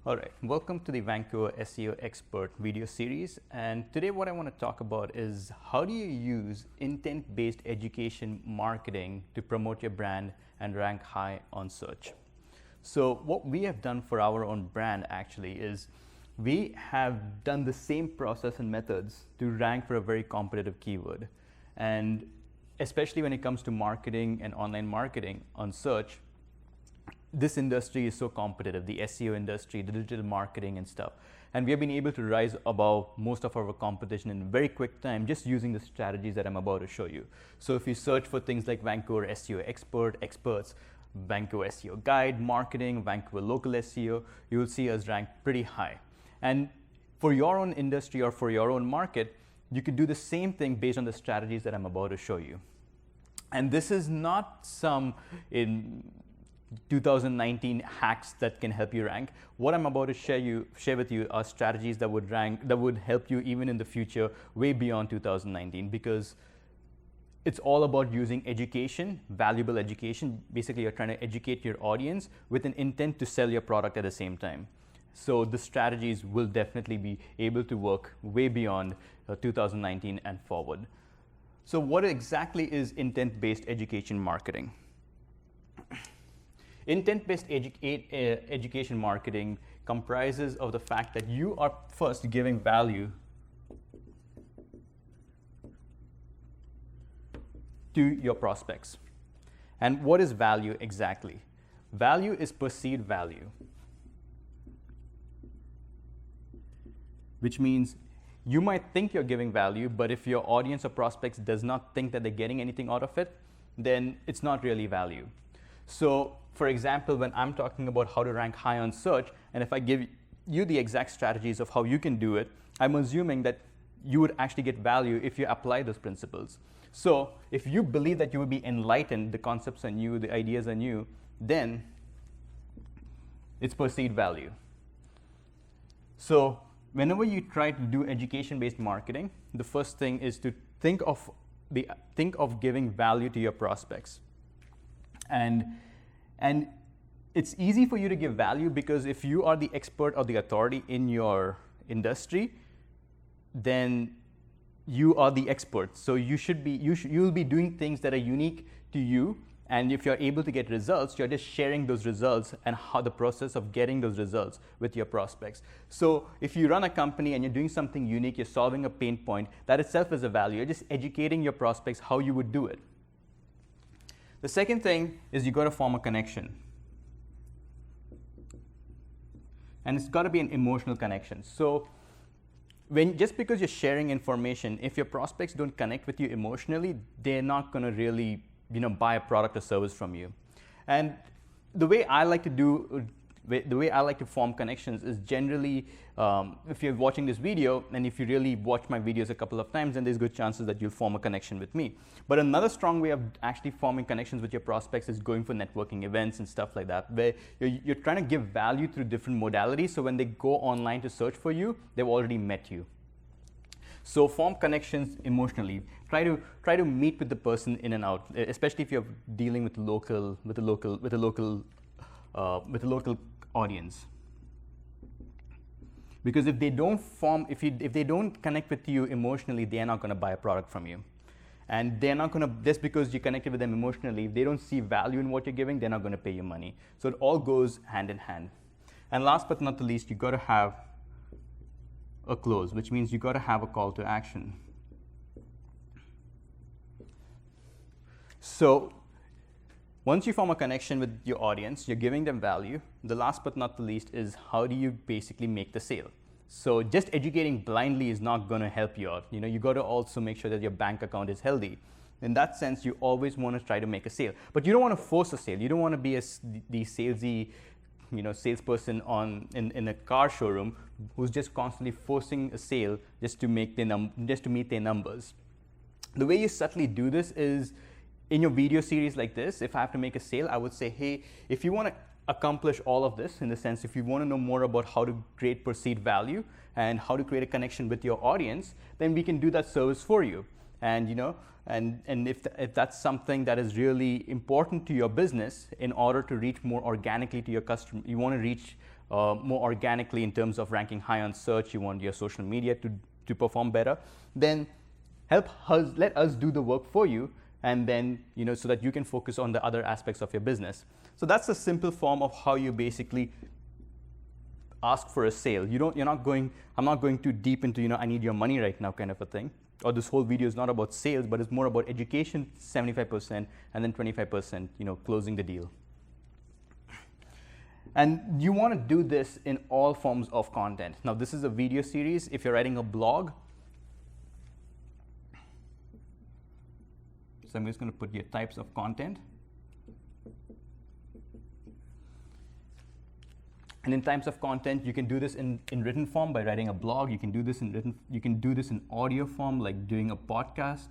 All right, welcome to the Vancouver SEO Expert video series. And today what I want to talk about is how do you use intent-based education marketing to promote your brand and rank high on search. So what we have done for our own brand actually is we have done the same process and methods to rank for a very competitive keyword. And especially when it comes to marketing and online marketing on search, this industry is so competitive, the SEO industry, the digital marketing and stuff. And we have been able to rise above most of our competition in very quick time just using the strategies that I'm about to show you. So if you search for things like Vancouver SEO Expert, Experts, Vancouver SEO Guide, Marketing, Vancouver Local SEO, you will see us ranked pretty high. And for your own industry or for your own market, you could do the same thing based on the strategies that I'm about to show you. And this is not some 2019 hacks that can help you rank. What I'm about to share with you are strategies that would help you even in the future, way beyond 2019, because it's all about using education, valuable education. Basically, you're trying to educate your audience with an intent to sell your product at the same time. So the strategies will definitely be able to work way beyond 2019 and forward. So what exactly is intent-based education marketing? Intent-based education marketing comprises of the fact that you are first giving value to your prospects. And what is value exactly? Value is perceived value, which means you might think you're giving value, but if your audience or prospects does not think that they're getting anything out of it, then it's not really value. So for example, when I'm talking about how to rank high on search, and if I give you the exact strategies of how you can do it, I'm assuming that you would actually get value if you apply those principles. So if you believe that you will be enlightened, the concepts are new, the ideas are new, then it's perceived value. So whenever you try to do education-based marketing, the first thing is to think of giving value to your prospects. And it's easy for you to give value because if you are the expert or the authority in your industry, then you are the expert. So you'll be doing things that are unique to you. And if you're able to get results, you're just sharing those results and how the process of getting those results with your prospects. So if you run a company and you're doing something unique, you're solving a pain point, that itself is a value. You're just educating your prospects how you would do it. The second thing is you got to form a connection. And it's got to be an emotional connection. So just because you're sharing information, if your prospects don't connect with you emotionally, they're not going to really buy a product or service from you. And the way I like to form connections is generally, if you're watching this video, and if you really watch my videos a couple of times, then there's good chances that you'll form a connection with me. But another strong way of actually forming connections with your prospects is going for networking events and stuff like that, where you're trying to give value through different modalities, so when they go online to search for you, they've already met you. So form connections emotionally. Try to meet with the person in and out, especially if you're dealing with a local audience. Because if they don't connect with you emotionally, they're not going to buy a product from you. And they're not going to, just because you connected with them emotionally, if they don't see value in what you're giving, they're not going to pay you money. So it all goes hand in hand. And last but not the least, you got to have a close, which means you got to have a call to action. So once you form a connection with your audience, you're giving them value. The last but not the least is how do you basically make the sale? So just educating blindly is not going to help you out. You got to also make sure that your bank account is healthy. In that sense, you always want to try to make a sale. But you don't want to force a sale. You don't want to be the salesy salesperson in a car showroom who's just constantly forcing a sale just to meet their numbers. The way you subtly do this is in your video series like this. If I have to make a sale, I would say, hey, if you want to accomplish all of this, in the sense, if you want to know more about how to create perceived value and how to create a connection with your audience, then we can do that service for you. And if that's something that is really important to your business, in order to reach more organically to your customer, you want to reach more organically in terms of ranking high on search, you want your social media to perform better, then let us do the work for you, and then, so that you can focus on the other aspects of your business. So that's a simple form of how you basically ask for a sale. I'm not going too deep into, I need your money right now kind of a thing. Or this whole video is not about sales, but it's more about education, 75%, and then 25%, closing the deal. And you want to do this in all forms of content. Now, this is a video series. If you're writing a blog, so I'm just going to put your types of content. And in types of content, you can do this in written form by writing a blog. You can do this in audio form, like doing a podcast.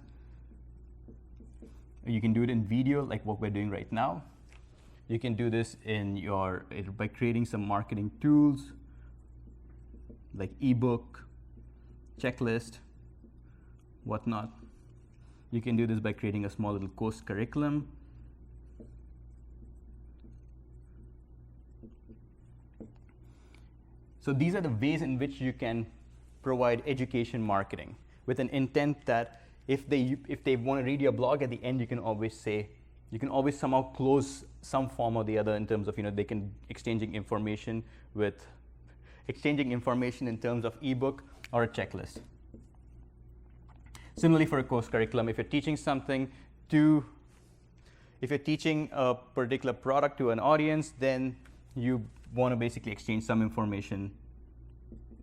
You can do it in video, like what we're doing right now. You can do this by creating some marketing tools, like ebook, checklist, whatnot. You can do this by creating a small little course curriculum. So these are the ways in which you can provide education marketing with an intent that if they want to read your blog at the end, you can always somehow close some form or the other in terms of, they can exchanging information in terms of ebook or a checklist. Similarly, for a course curriculum, if you're teaching a particular product to an audience, then you want to basically exchange some information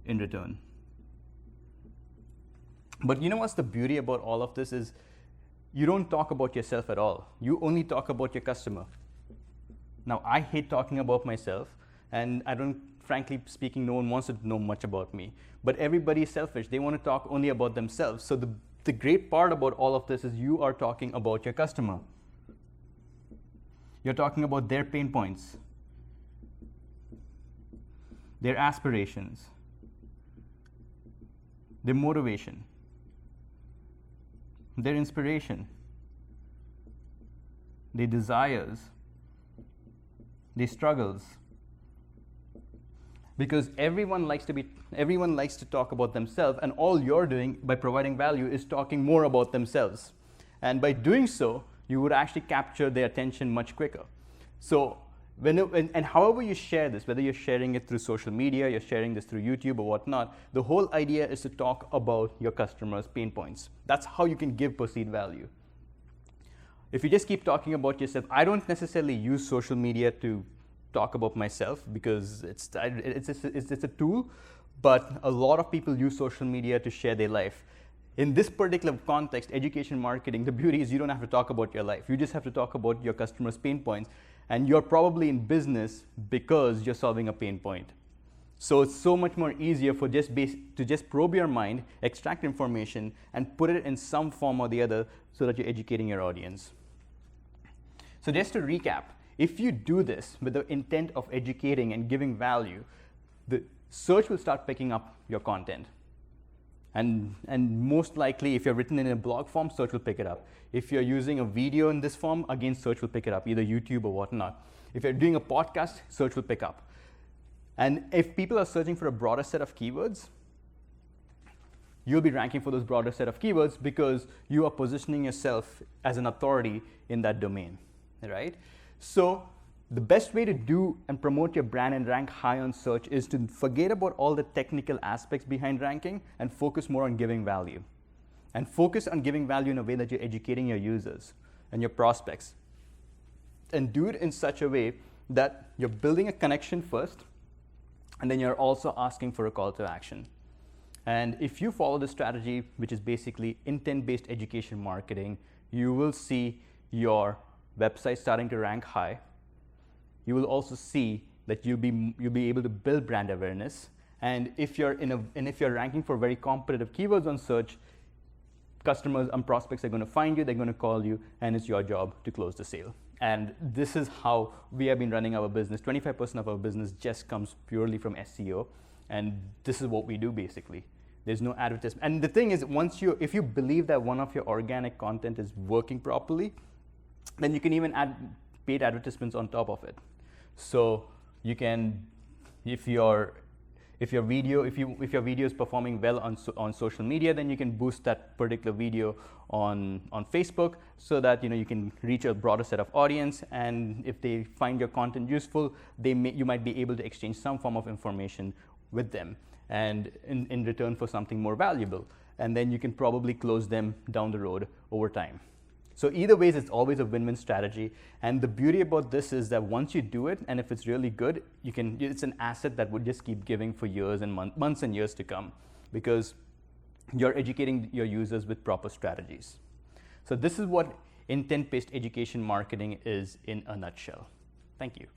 in return. But what's the beauty about all of this is you don't talk about yourself at all. You only talk about your customer. Now, I hate talking about myself, and frankly speaking, no one wants to know much about me. But everybody is selfish. They want to talk only about themselves. So the great part about all of this is you are talking about your customer. You're talking about their pain points, their aspirations, their motivation, their inspiration, their desires, their struggles. Because everyone likes to talk about themselves, and all you're doing by providing value is talking more about themselves. And by doing so, you would actually capture their attention much quicker. So and however you share this, whether you're sharing it through social media, you're sharing this through YouTube or whatnot, the whole idea is to talk about your customers' pain points. That's how you can give perceived value. If you just keep talking about yourself, I don't necessarily use social media to talk about myself because it's a tool, but a lot of people use social media to share their life. In this particular context, education marketing, the beauty is you don't have to talk about your life. You just have to talk about your customers' pain points. And you're probably in business because you're solving a pain point. So it's so much more easier to just probe your mind, extract information, and put it in some form or the other so that you're educating your audience. So just to recap, if you do this with the intent of educating and giving value, the search will start picking up your content. And most likely, if you're written in a blog form, search will pick it up. If you're using a video in this form, again, search will pick it up, either YouTube or whatnot. If you're doing a podcast, search will pick up. And if people are searching for a broader set of keywords, you'll be ranking for those broader set of keywords because you are positioning yourself as an authority in that domain, right? So the best way to do and promote your brand and rank high on search is to forget about all the technical aspects behind ranking and focus more on giving value. And focus on giving value in a way that you're educating your users and your prospects. And do it in such a way that you're building a connection first, and then you're also asking for a call to action. And if you follow the strategy, which is basically intent-based education marketing, you will see your website starting to rank high. You will also see that you'll be able to build brand awareness. And if you're ranking for very competitive keywords on search, customers and prospects are going to find you, they're going to call you, and it's your job to close the sale. And this is how we have been running our business. 25% of our business just comes purely from SEO, and this is what we do basically. There's no advertisement. And the thing is, if you believe that one of your organic content is working properly, then you can even add paid advertisements on top of it. So you can if your video is performing well on social media, then you can boost that particular video on Facebook, so that you can reach a broader set of audience. And if they find your content useful, you might be able to exchange some form of information with them, and in return for something more valuable. And then you can probably close them down the road over time. So either ways, it's always a win-win strategy. And the beauty about this is that once you do it, and if it's really good, it's an asset that would just keep giving for years and months and years to come, because you're educating your users with proper strategies. So this is what intent-based education marketing is in a nutshell. Thank you.